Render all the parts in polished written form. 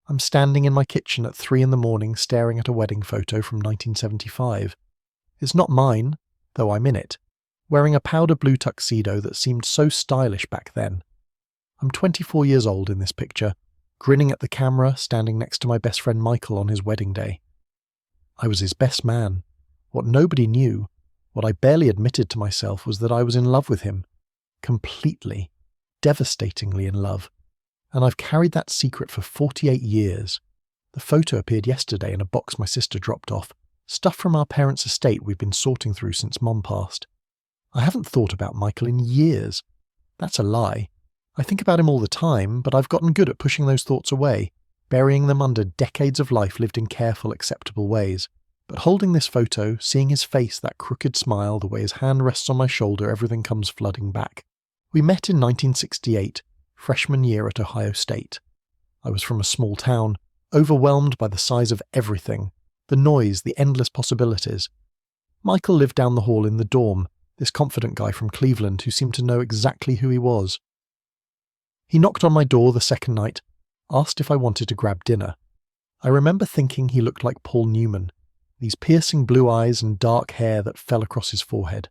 I'm standing in my kitchen at 3 in the morning staring at a wedding photo from 1975. It's not mine, though I'm in it, wearing a powder blue tuxedo that seemed so stylish back then. I'm 24 years old in this picture, grinning at the camera, standing next to my best friend Michael on his wedding day. I was his best man. What nobody knew, what I barely admitted to myself, was that I was in love with him. Completely, devastatingly in love. And I've carried that secret for 48 years. The photo appeared yesterday in a box my sister dropped off, stuff from our parents' estate we've been sorting through since Mom passed. I haven't thought about Michael in years. That's a lie. I think about him all the time, but I've gotten good at pushing those thoughts away, burying them under decades of life lived in careful, acceptable ways. But holding this photo, seeing his face, that crooked smile, the way his hand rests on my shoulder, everything comes flooding back. We met in 1968, freshman year at Ohio State. I was from a small town, overwhelmed by the size of everything, the noise, the endless possibilities. Michael lived down the hall in the dorm, this confident guy from Cleveland who seemed to know exactly who he was. He knocked on my door the second night, asked if I wanted to grab dinner. I remember thinking he looked like Paul Newman, these piercing blue eyes and dark hair that fell across his forehead.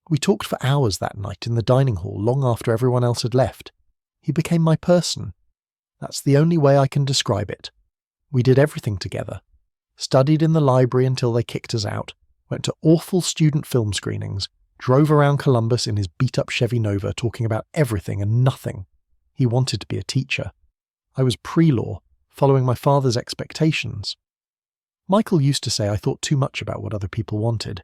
We talked for hours that night in the dining hall long after everyone else had left. He became my person. That's the only way I can describe it. We did everything together. Studied in the library until they kicked us out, went to awful student film screenings, drove around Columbus in his beat-up Chevy Nova talking about everything and nothing. He wanted to be a teacher. I was pre-law, following my father's expectations. Michael used to say I thought too much about what other people wanted.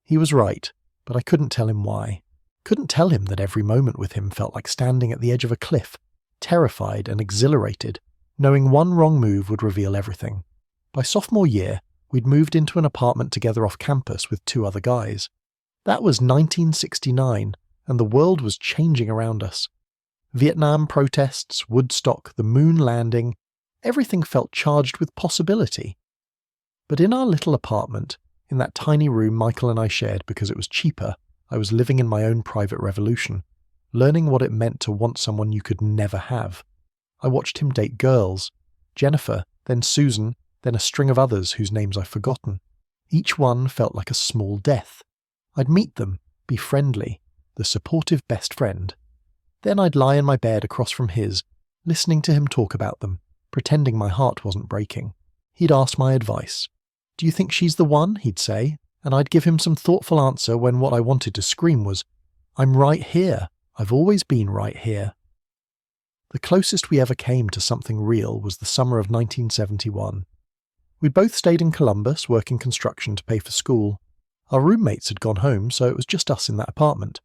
He was right, but I couldn't tell him why. Couldn't tell him that every moment with him felt like standing at the edge of a cliff, terrified and exhilarated, knowing one wrong move would reveal everything. By sophomore year, we'd moved into an apartment together off campus with 2 other guys. That was 1969, and the world was changing around us. Vietnam protests, Woodstock, the moon landing, everything felt charged with possibility. But in our little apartment, in that tiny room Michael and I shared because it was cheaper, I was living in my own private revolution, learning what it meant to want someone you could never have. I watched him date girls, Jennifer, then Susan, then a string of others whose names I've forgotten. Each one felt like a small death. I'd meet them, be friendly, the supportive best friend. Then I'd lie in my bed across from his, listening to him talk about them, pretending my heart wasn't breaking. He'd ask my advice. "Do you think she's the one?" he'd say, and I'd give him some thoughtful answer when what I wanted to scream was, "I'm right here. I've always been right here." The closest we ever came to something real was the summer of 1971. We'd both stayed in Columbus, working construction to pay for school. Our roommates had gone home, so it was just us in that apartment.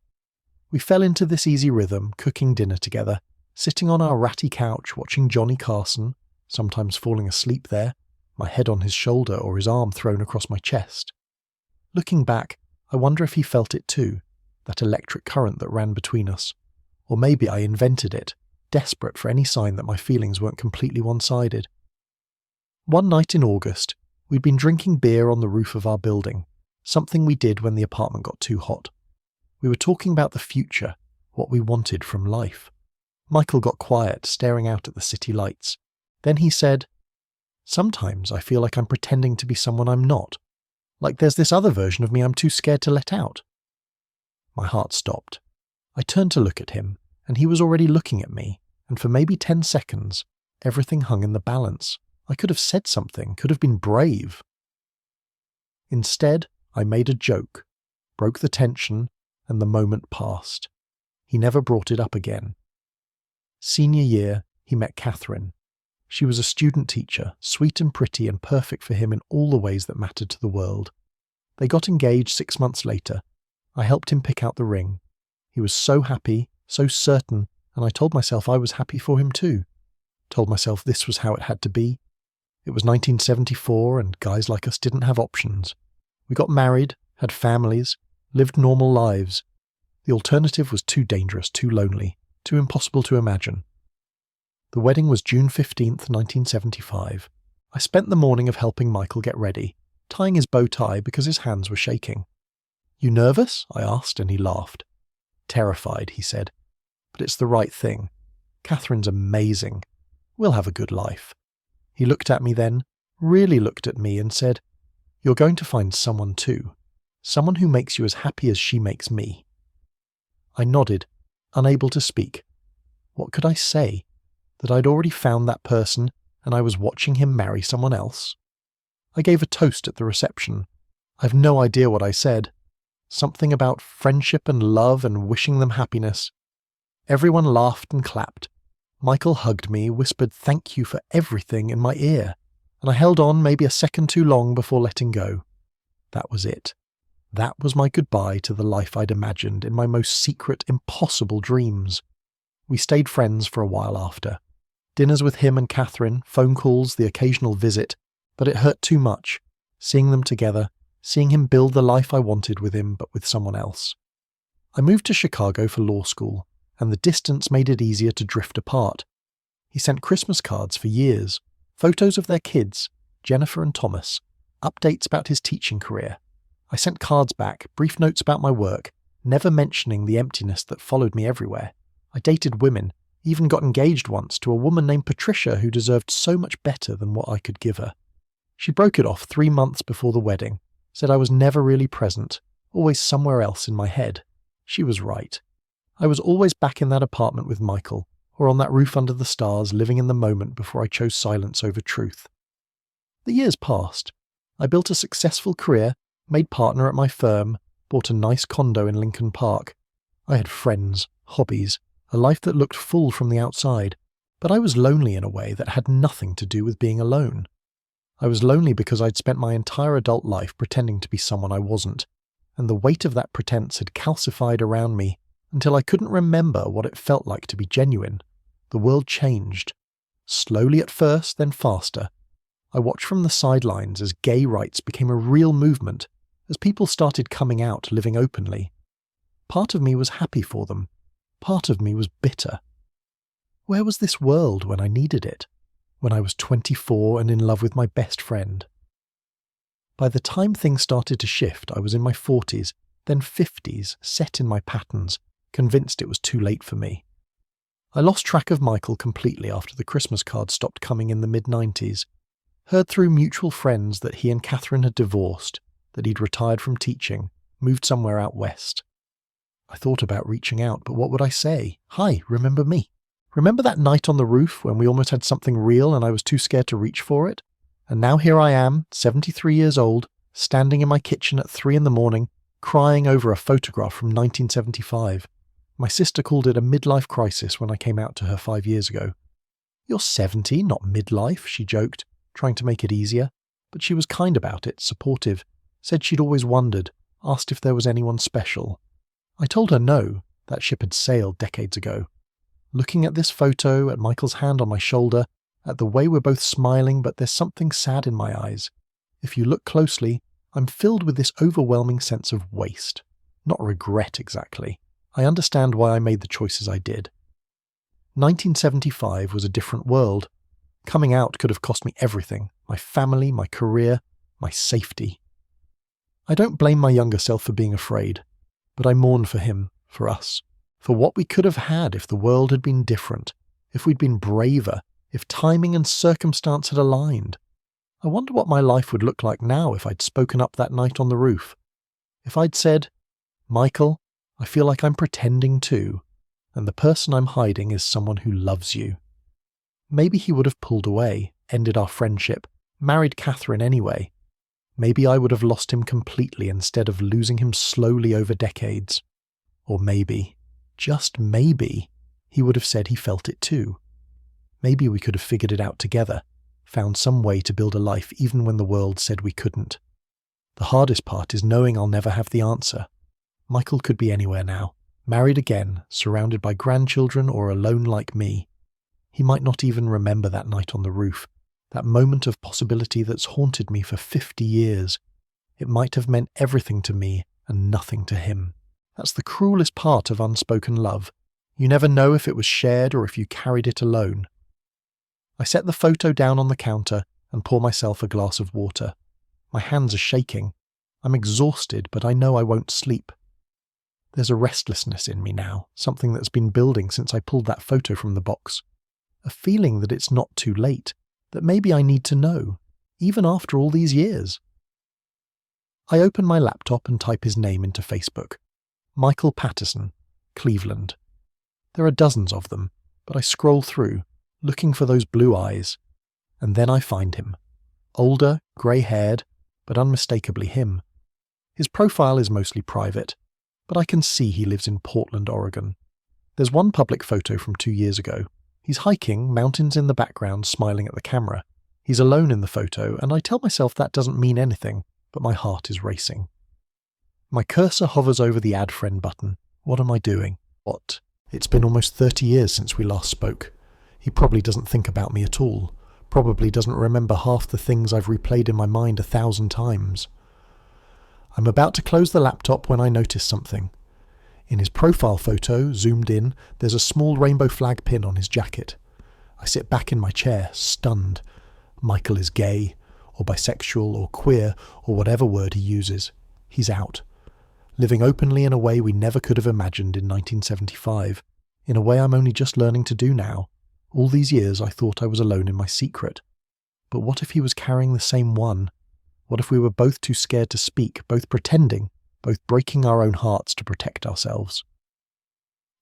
We fell into this easy rhythm, cooking dinner together, sitting on our ratty couch watching Johnny Carson, sometimes falling asleep there, my head on his shoulder or his arm thrown across my chest. Looking back, I wonder if he felt it too, that electric current that ran between us. Or maybe I invented it, desperate for any sign that my feelings weren't completely one-sided. One night in August, we'd been drinking beer on the roof of our building, something we did when the apartment got too hot. We were talking about the future, what we wanted from life. Michael got quiet, staring out at the city lights. Then he said, "Sometimes I feel like I'm pretending to be someone I'm not. Like there's this other version of me I'm too scared to let out." My heart stopped. I turned to look at him, and he was already looking at me, and for maybe 10 seconds, everything hung in the balance. I could have said something, could have been brave. Instead, I made a joke, broke the tension, and the moment passed. He never brought it up again. Senior year, he met Catherine. She was a student teacher, sweet and pretty and perfect for him in all the ways that mattered to the world. They got engaged 6 months later. I helped him pick out the ring. He was so happy, so certain, and I told myself I was happy for him too. Told myself this was how it had to be. It was 1974 and guys like us didn't have options. We got married, had families, lived normal lives. The alternative was too dangerous, too lonely, too impossible to imagine. The wedding was June 15th, 1975. I spent the morning of helping Michael get ready, tying his bow tie because his hands were shaking. "You nervous?" I asked, and he laughed. "Terrified," he said. "But it's the right thing. Catherine's amazing. We'll have a good life." He looked at me then, really looked at me and said, "You're going to find someone too. Someone who makes you as happy as she makes me." I nodded, unable to speak. What could I say? That I'd already found that person and I was watching him marry someone else? I gave a toast at the reception. I've no idea what I said. Something about friendship and love and wishing them happiness. Everyone laughed and clapped. Michael hugged me, whispered "thank you for everything" in my ear, and I held on maybe a second too long before letting go. That was it. That was my goodbye to the life I'd imagined in my most secret, impossible dreams. We stayed friends for a while after. Dinners with him and Catherine, phone calls, the occasional visit, but it hurt too much, seeing them together, seeing him build the life I wanted with him but with someone else. I moved to Chicago for law school, and the distance made it easier to drift apart. He sent Christmas cards for years, photos of their kids, Jennifer and Thomas, updates about his teaching career. I sent cards back, brief notes about my work, never mentioning the emptiness that followed me everywhere. I dated women, even got engaged once to a woman named Patricia who deserved so much better than what I could give her. She broke it off 3 months before the wedding, said I was never really present, always somewhere else in my head. She was right. I was always back in that apartment with Michael, or on that roof under the stars, living in the moment before I chose silence over truth. The years passed. I built a successful career, made partner at my firm, bought a nice condo in Lincoln Park. I had friends, hobbies, a life that looked full from the outside, but I was lonely in a way that had nothing to do with being alone. I was lonely because I'd spent my entire adult life pretending to be someone I wasn't, and the weight of that pretense had calcified around me until I couldn't remember what it felt like to be genuine. The world changed. Slowly at first, then faster. I watched from the sidelines as gay rights became a real movement, as people started coming out living openly. Part of me was happy for them. Part of me was bitter. Where was this world when I needed it? When I was 24 and in love with my best friend? By the time things started to shift, I was in my 40s, then 50s, set in my patterns, convinced it was too late for me. I lost track of Michael completely after the Christmas cards stopped coming in the mid-90s. Heard through mutual friends that he and Catherine had divorced, that he'd retired from teaching, moved somewhere out west. I thought about reaching out, but what would I say? "Hi, remember me? Remember that night on the roof when we almost had something real and I was too scared to reach for it? And now here I am, 73 years old, standing in my kitchen at 3 a.m, crying over a photograph from 1975. My sister called it a midlife crisis when I came out to her 5 years ago. "You're 70, not midlife," she joked, trying to make it easier, but she was kind about it, supportive, said she'd always wondered, asked if there was anyone special. I told her no, that ship had sailed decades ago. Looking at this photo, at Michael's hand on my shoulder, at the way we're both smiling, but there's something sad in my eyes. If you look closely, I'm filled with this overwhelming sense of waste. Not regret exactly. I understand why I made the choices I did. 1975 was a different world. Coming out could have cost me everything, my family, my career, my safety. I don't blame my younger self for being afraid, but I mourn for him, for us, for what we could have had if the world had been different, if we'd been braver, if timing and circumstance had aligned. I wonder what my life would look like now if I'd spoken up that night on the roof. If I'd said, "Michael, I feel like I'm pretending too, and the person I'm hiding is someone who loves you." Maybe he would have pulled away, ended our friendship, married Catherine anyway. Maybe I would have lost him completely instead of losing him slowly over decades. Or maybe, just maybe, he would have said he felt it too. Maybe we could have figured it out together, found some way to build a life even when the world said we couldn't. The hardest part is knowing I'll never have the answer. Michael could be anywhere now, married again, surrounded by grandchildren or alone like me. He might not even remember that night on the roof, that moment of possibility that's haunted me for 50 years. It might have meant everything to me and nothing to him. That's the cruelest part of unspoken love. You never know if it was shared or if you carried it alone. I set the photo down on the counter and pour myself a glass of water. My hands are shaking. I'm exhausted, but I know I won't sleep. There's a restlessness in me now, something that's been building since I pulled that photo from the box. a feeling that it's not too late, that maybe I need to know, even after all these years. I open my laptop and type his name into Facebook. Michael Patterson, Cleveland. There are dozens of them, but I scroll through, looking for those blue eyes, and then I find him. Older, grey-haired, but unmistakably him. His profile is mostly private, but I can see he lives in Portland, Oregon. There's one public photo from 2 years ago. He's hiking, mountains in the background, smiling at the camera. He's alone in the photo, and I tell myself that doesn't mean anything, but my heart is racing. My cursor hovers over the Add Friend button. What am I doing? What? It's been almost 30 years since we last spoke. He probably doesn't think about me at all. Probably doesn't remember half the things I've replayed in my mind 1,000 times. I'm about to close the laptop when I notice something. In his profile photo, zoomed in, there's a small rainbow flag pin on his jacket. I sit back in my chair, stunned. Michael is gay, or bisexual, or queer, or whatever word he uses. He's out. Living openly in a way we never could have imagined in 1975. In a way I'm only just learning to do now. All these years I thought I was alone in my secret. But what if he was carrying the same one? What if we were both too scared to speak, both pretending, both breaking our own hearts to protect ourselves?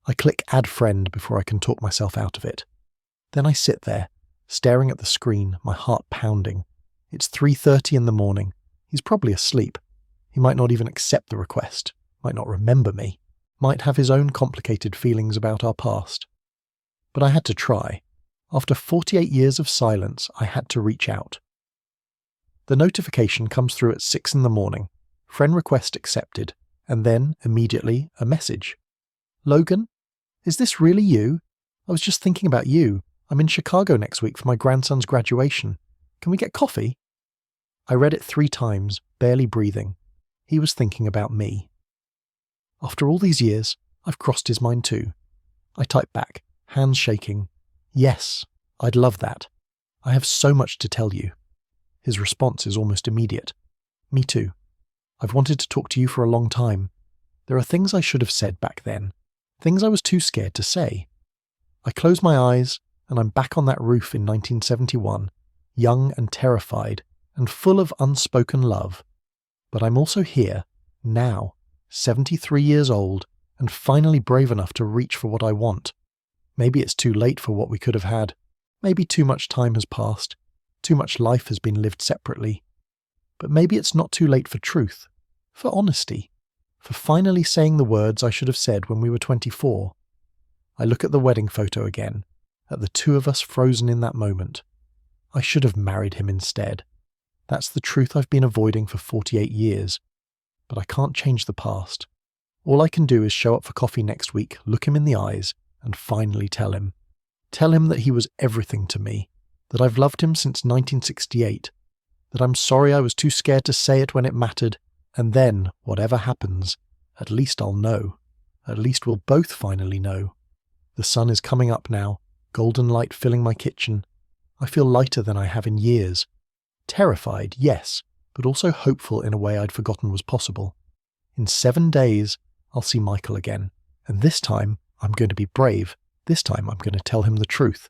I click Add Friend before I can talk myself out of it. Then I sit there, staring at the screen, my heart pounding. It's 3:30 in the morning. He's probably asleep. He might not even accept the request, might not remember me, might have his own complicated feelings about our past. But I had to try. After 48 years of silence, I had to reach out. The notification comes through at 6 in the morning. Friend request accepted, and then, immediately, a message. Logan, is this really you? I was just thinking about you. I'm in Chicago next week for my grandson's graduation. Can we get coffee? I read it 3 times, barely breathing. He was thinking about me. After all these years, I've crossed his mind too. I type back, hands shaking. Yes, I'd love that. I have so much to tell you. His response is almost immediate. Me too. I've wanted to talk to you for a long time. There are things I should have said back then. Things I was too scared to say. I close my eyes, and I'm back on that roof in 1971, young and terrified, and full of unspoken love. But I'm also here, now, 73 years old, and finally brave enough to reach for what I want. Maybe it's too late for what we could have had. Maybe too much time has passed. Too much life has been lived separately. But maybe it's not too late for truth, for honesty, for finally saying the words I should have said when we were 24. I look at the wedding photo again, at the two of us frozen in that moment. I should have married him instead. That's the truth I've been avoiding for 48 years. But I can't change the past. All I can do is show up for coffee next week, look him in the eyes, and finally tell him. Tell him that he was everything to me, that I've loved him since 1968, that I'm sorry I was too scared to say it when it mattered, and then, whatever happens, at least I'll know. At least we'll both finally know. The sun is coming up now, golden light filling my kitchen. I feel lighter than I have in years. Terrified, yes, but also hopeful in a way I'd forgotten was possible. In 7 days, I'll see Michael again, and this time I'm going to be brave. This time I'm going to tell him the truth.